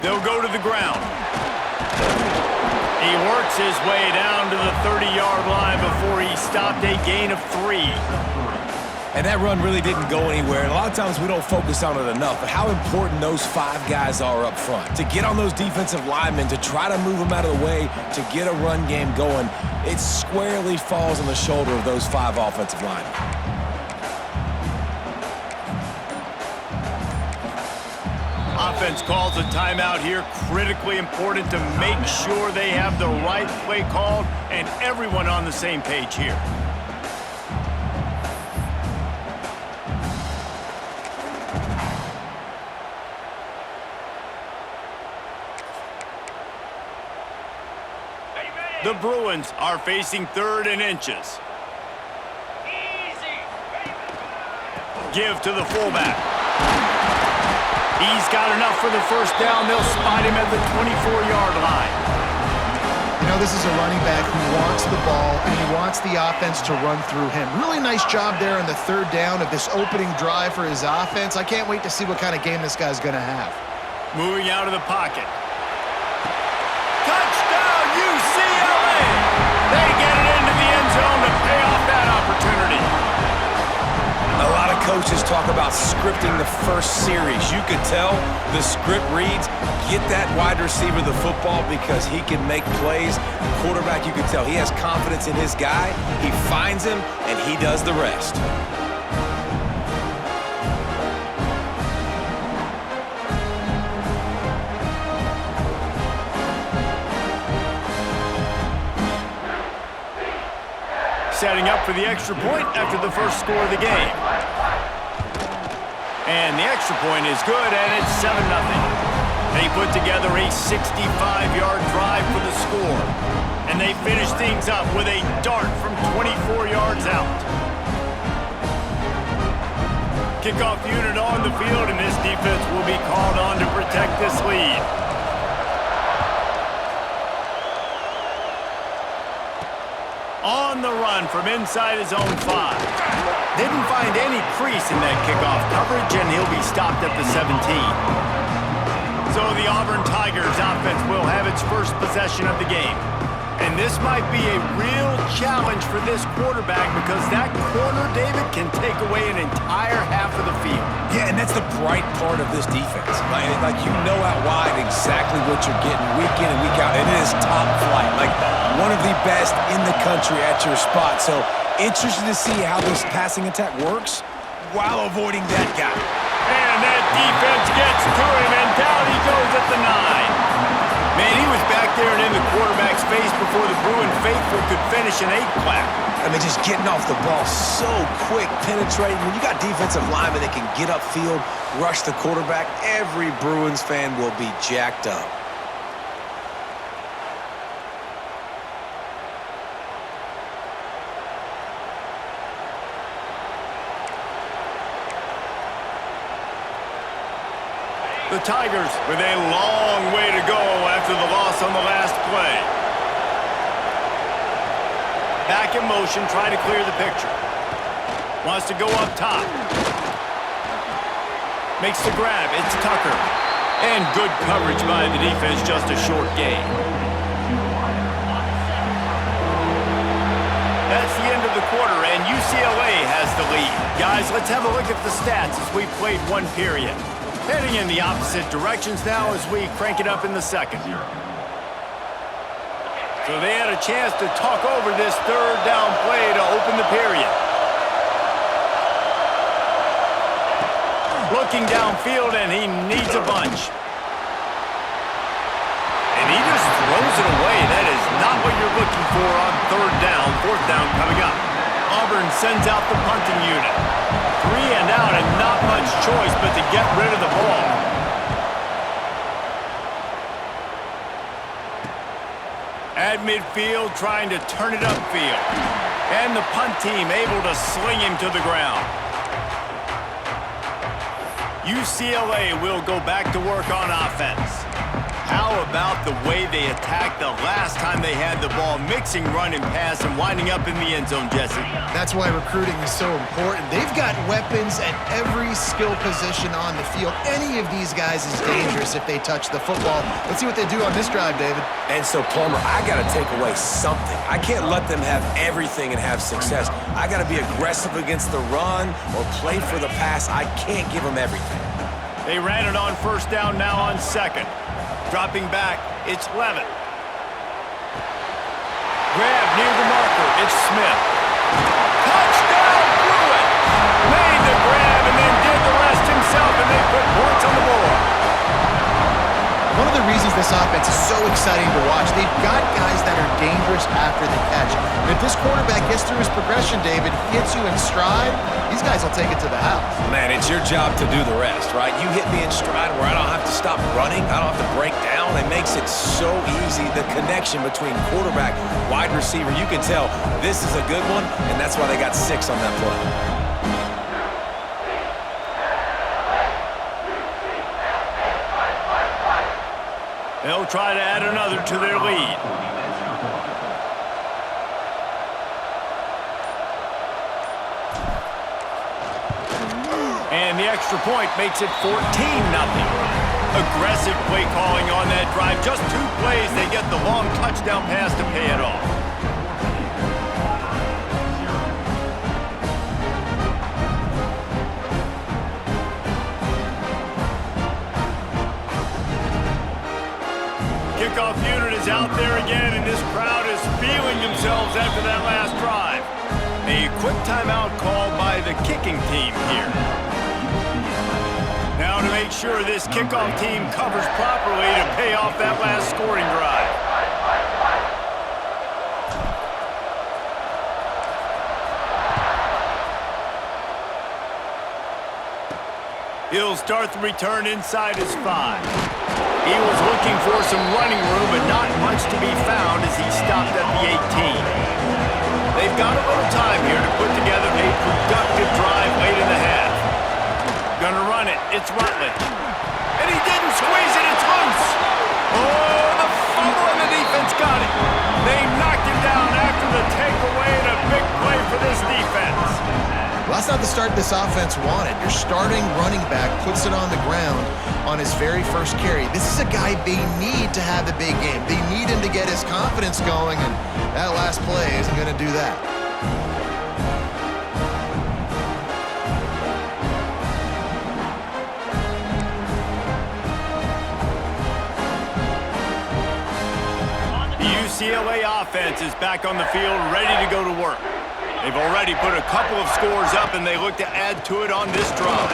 They'll go to the ground. He works his way down to the 30-yard line before he stopped a gain of 3. And that run really didn't go anywhere. And a lot of times we don't focus on it enough, but how important those 5 guys are up front. To get on those defensive linemen, to try to move them out of the way, to get a run game going, it squarely falls on the shoulder of those 5 offensive linemen. Offense calls a timeout here. Critically important to make sure they have the right play called and everyone on the same page here. The Bruins are facing 3rd and inches. Give to the fullback. He's got enough for the first down. They'll spot him at the 24-yard line. You know, this is a running back who wants the ball, and he wants the offense to run through him. Really nice job there on the 3rd down of this opening drive for his offense. I can't wait to see what kind of game this guy's going to have. Moving out of the pocket. Touchdown, UCLA! They get it into the end zone to pay off that opportunity. A lot of coaches talk about scripting the first series. You could tell the script reads, get that wide receiver the football because he can make plays. The quarterback, you can tell he has confidence in his guy. He finds him, and he does the rest. Setting up for the extra point after the first score of the game. And the extra point is good, and it's 7-0. They put together a 65-yard drive for the score. And they finish things up with a dart from 24 yards out. Kickoff unit on the field, and this defense will be called on to protect this lead. On the run from inside his own 5. Didn't find any crease in that kickoff coverage, and he'll be stopped at the 17. So the Auburn Tigers offense will have its first possession of the game. And this might be a real challenge for this quarterback because that corner, David, can take away an entire half of the field. Yeah, and that's the bright part of this defense. Like you know out wide exactly what you're getting week in and week out, and it is top flight. Like one of the best in the country at your spot. So interested to see how this passing attack works while avoiding that guy. And that defense gets to him, and down he goes at the 9. Man, he was back there and in the quarterback's face before the Bruin faithful could finish an 8-clap. I mean, just getting off the ball so quick, penetrating. When you got defensive linemen that can get upfield, rush the quarterback, every Bruins fan will be jacked up. The Tigers with a long way to go after the loss on the last play. Back in motion, trying to clear the picture. Wants to go up top. Makes the grab. It's Tucker. And good coverage by the defense, just a short gain. That's the end of the quarter, and UCLA has the lead. Guys, let's have a look at the stats as we've played one period. Heading in the opposite directions now as we crank it up in the second. So they had a chance to talk over this 3rd down play to open the period. Looking downfield, and he needs a bunch. And he just throws it away. That is not what you're looking for on 3rd down. 4th down coming up. Auburn sends out the punting unit. 3 and out, and not much choice but to get rid of the ball. At midfield, trying to turn it upfield. And the punt team able to sling him to the ground. UCLA will go back to work on offense. How about the way they attacked the last time they had the ball, mixing run and pass and winding up in the end zone, Jesse. That's why recruiting is so important. They've got weapons at every skill position on the field. Any of these guys is dangerous if they touch the football. Let's see what they do on this drive, David. And so, Palmer, I got to take away something. I can't let them have everything and have success. I got to be aggressive against the run or play for the pass. I can't give them everything. They ran it on first down, now on second. Dropping back, it's Levitt. Grab near the marker, it's Smith. Touchdown, Pruitt! Made the grab and then did the rest himself, and they put points on the board. One of the reasons this offense is so exciting to watch, they've got guys that are dangerous after the catch. And if this quarterback gets through his progression, David, hits you in stride, these guys will take it to the house. Man, it's your job to do the rest, right? You hit me in stride where I don't have to stop running. I don't have to break down. It makes it so easy. The connection between quarterback, wide receiver, you can tell this is a good one, and that's why they got 6 on that play. They'll try to add another to their lead. And the extra point makes it 14-0. Aggressive play calling on that drive. Just 2 plays, they get the long touchdown pass to pay it off. Kickoff unit is out there again, and this crowd is feeling themselves after that last drive. A quick timeout called by the kicking team here. Now to make sure this kickoff team covers properly to pay off that last scoring drive. He'll start the return inside his 5. He was looking for some running room, but not much to be found as he stopped at the 18. They've got a little time here to put together a productive drive late in the half. Gonna run it. It's Rutledge. And he didn't squeeze it. It's loose. Oh, the fumble and the defense got it. They knocked him down after the takeaway and a big play for this defense. Well, that's not the start this offense wanted. Your starting running back puts it on the ground on his very first carry. This is a guy they need to have the big game. They need him to get his confidence going, and that last play isn't going to do that. The UCLA offense is back on the field, ready to go to work. They've already put a couple of scores up, and they look to add to it on this drive.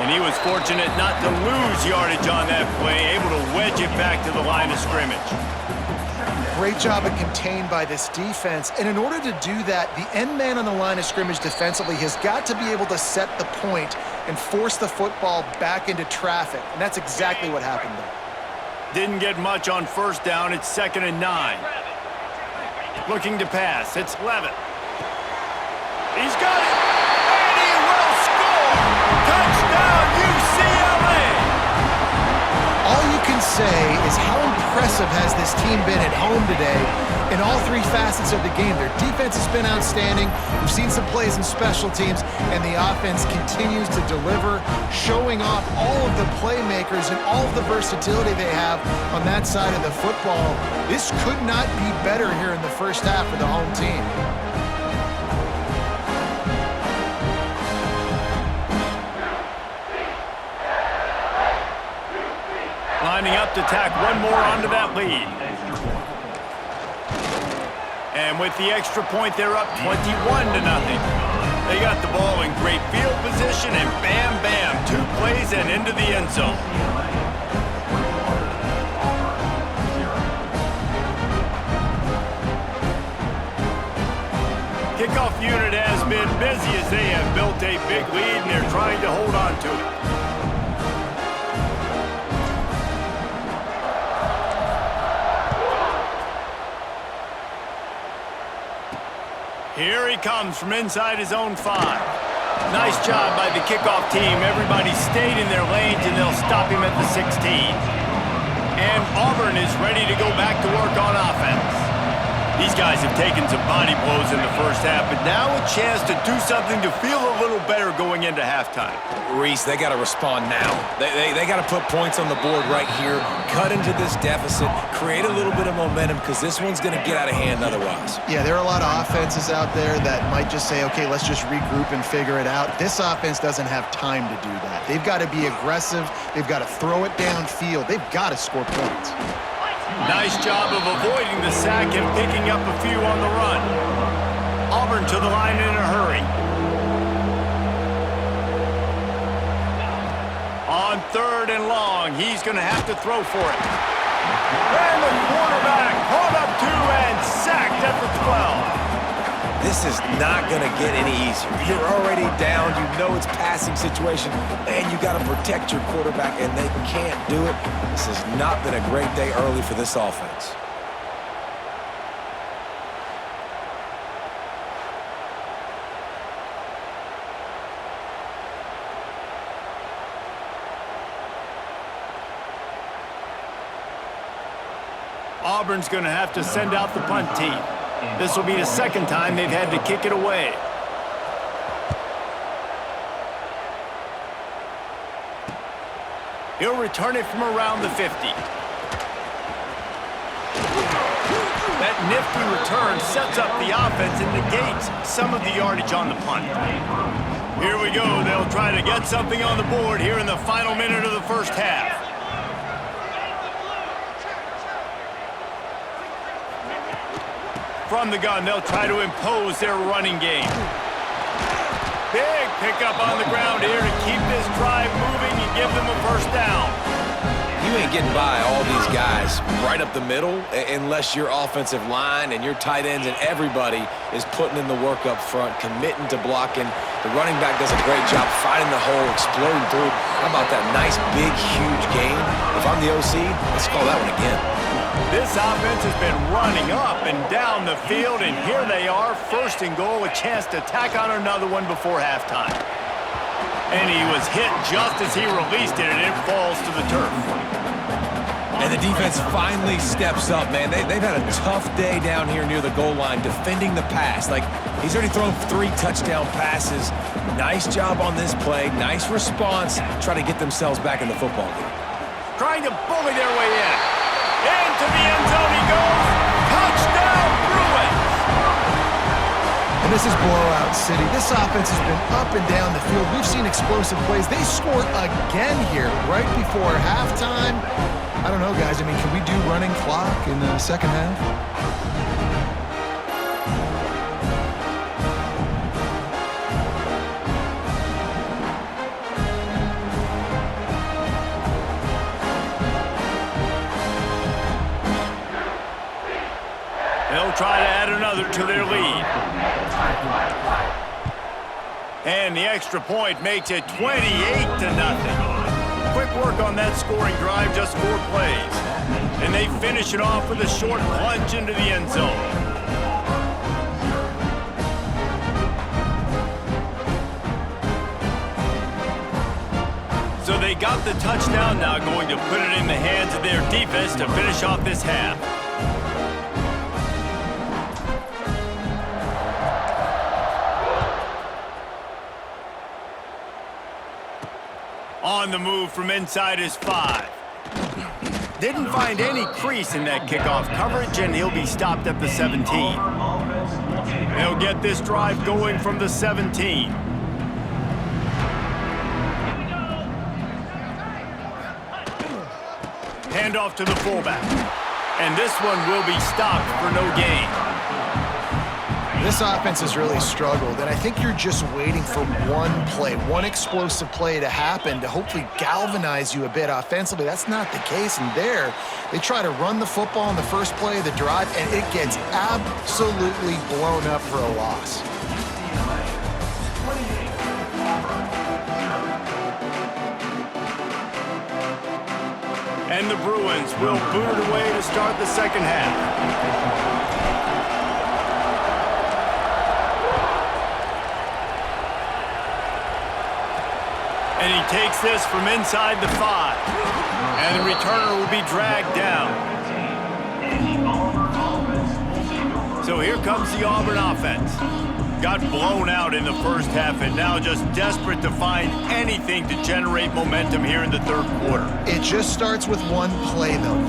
And he was fortunate not to lose yardage on that play, able to wedge it back to the line of scrimmage. Great job of contained by this defense. And in order to do that, the end man on the line of scrimmage defensively has got to be able to set the point and force the football back into traffic. And that's exactly what happened there. Didn't get much on first down. It's 2nd and 9. Looking to pass. It's Levitt. He's got it, and he will score! Touchdown, UCLA! All you can say is how impressive has this team been at home today in all 3 facets of the game. Their defense has been outstanding. We've seen some plays in special teams, and the offense continues to deliver, showing off all of the playmakers and all of the versatility they have on that side of the football. This could not be better here in the first half for the home team. Lining up to tack one more onto that lead. And with the extra point, they're up 21-0. They got the ball in great field position, and bam, bam, 2 plays and into the end zone. Kickoff unit has been busy as they have built a big lead, and they're trying to hold on to it. Here he comes from inside his own 5. Nice job by the kickoff team. Everybody stayed in their lanes, and they'll stop him at the 16. And Auburn is ready to go back to work on offense. These guys have taken some body blows in the first half, but now a chance to do something to feel a little better going into halftime. Reese, they got to respond now. They got to put points on the board right here, cut into this deficit, create a little bit of momentum because this one's going to get out of hand otherwise. Yeah, there are a lot of offenses out there that might just say, okay, let's just regroup and figure it out. This offense doesn't have time to do that. They've got to be aggressive. They've got to throw it downfield. They've got to score points. Nice job of avoiding the sack and picking up a few on the run. Auburn to the line in a hurry. On 3rd and long, he's going to have to throw for it. And the quarterback caught up 2 and sacked at the 12. This is not going to get any easier. You're already down. You know it's passing situation, and you got to protect your quarterback, and they can't do it. This has not been a great day early for this offense. Auburn's going to have to send out the punt team. This will be the second time they've had to kick it away. He'll return it from around the 50. That nifty return sets up the offense and negates some of the yardage on the punt. Here we go. They'll try to get something on the board here in the final minute of the first half. From the gun, they'll try to impose their running game. Big pickup on the ground here to keep this drive moving and give them a first down. You ain't getting by all these guys right up the middle unless your offensive line and your tight ends and everybody is putting in the work up front, committing to blocking. The running back does a great job finding the hole, exploding through. How about that nice, big, huge gain? If I'm the OC, let's call that one again. This offense has been running up and down the field, and here they are, 1st and goal, a chance to tack on another one before halftime. And he was hit just as he released it, and it falls to the turf. And the defense finally steps up, man. They've had a tough day down here near the goal line defending the pass. Like, he's already thrown 3 touchdown passes. Nice job on this play. Nice response. Try to get themselves back in the football game. Trying to bully their way in. Into the end zone he goes. Touchdown, Bruins! And this is blowout city. This offense has been up and down the field. We've seen explosive plays. They scored again here right before halftime. I don't know, guys. I mean, can we do running clock in the second half? They'll try to add another to their lead. And the extra point makes it 28-0. Quick work on that scoring drive, just 4 plays. And they finish it off with a short plunge into the end zone. So they got the touchdown, now going to put it in the hands of their defense to finish off this half. On the move from inside his 5. Didn't find any crease in that kickoff coverage, and he'll be stopped at the 17. They'll get this drive going from the 17. Handoff to the fullback. And this one will be stopped for no gain. This offense has really struggled, and I think you're just waiting for one play, one explosive play to happen to hopefully galvanize you a bit offensively. That's not the case, and there, they try to run the football on the first play of the drive, and it gets absolutely blown up for a loss. And the Bruins will boot it away to start the second half. And he takes this from inside the 5. And the returner will be dragged down. So here comes the Auburn offense. Got blown out in the first half and now just desperate to find anything to generate momentum here in the third quarter. It just starts with one play, though.